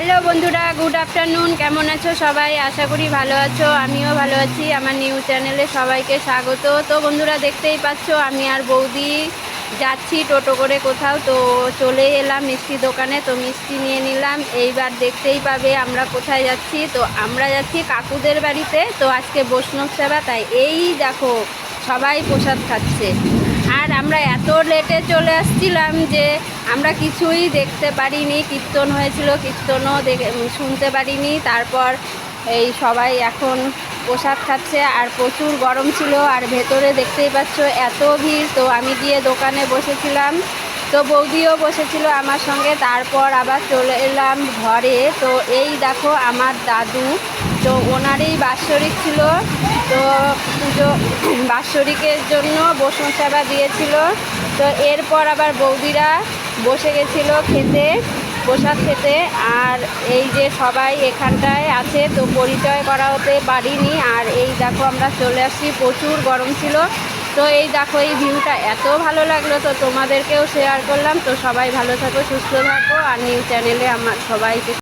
Hello বন্ধুরা, good afternoon. কেমন আছো সবাই? আশা করি ভালো আছো, আমিও ভালো আছি। আমার নিউ চ্যানেলে সবাইকে স্বাগত। তো বন্ধুরা, দেখতেই পাচ্ছ আমি আর বৌদি যাচ্ছি টোটো করে কোথাও। তো চলে এলাম মিষ্টি দোকানে, তো মিষ্টি নিয়ে নিলাম। এইবার দেখতেই পাবে আমরা কোথায় যাচ্ছি। তো আমরা যাচ্ছি কাকুদের বাড়িতে। তো আজকে বৈষ্ণব সেবা, তাই এই দেখো সবাই প্রসাদ খাচ্ছে। আর আমরা এত লেটে চলে আসছিলাম যে আমরা কিছুই দেখতে পারিনি। কীর্তন হয়েছিল, কীর্তনও শুনতে পারিনি। তারপর এই সবাই এখন প্রসাদ খাচ্ছে। আর প্রচুর গরম ছিল, আর ভেতরে দেখতেই পাচ্ছ এত ভিড়। তো আমি গিয়ে দোকানে বসেছিলাম, তো বৌদিও বসেছিল আমার সঙ্গে। তারপর আবার চলে এলাম ঘরে। তো এই দেখো আমার দাদু, তো ওনারই বাৎসরিক ছিল। তো পুজো বাৎসরিকের জন্য বৈষ্ণব সেবা দিয়েছিল। তো এরপর আবার বৌদিরা বসে গেছিলো খেতে, প্রসাদ খেতে। আর এই যে সবাই এখানটায় আছে, তো পরিচয় করা হতে পারিনি। আর এই দেখো আমরা চলে আসছি, প্রচুর গরম ছিল। তো এই দেখো এই ভিউটা এত ভালো লাগলো, তো তোমাদেরকেও শেয়ার করলাম। তো সবাই ভালো থাকো, সুস্থ থাকো। আর নিউ চ্যানেলে আমার সবাইকে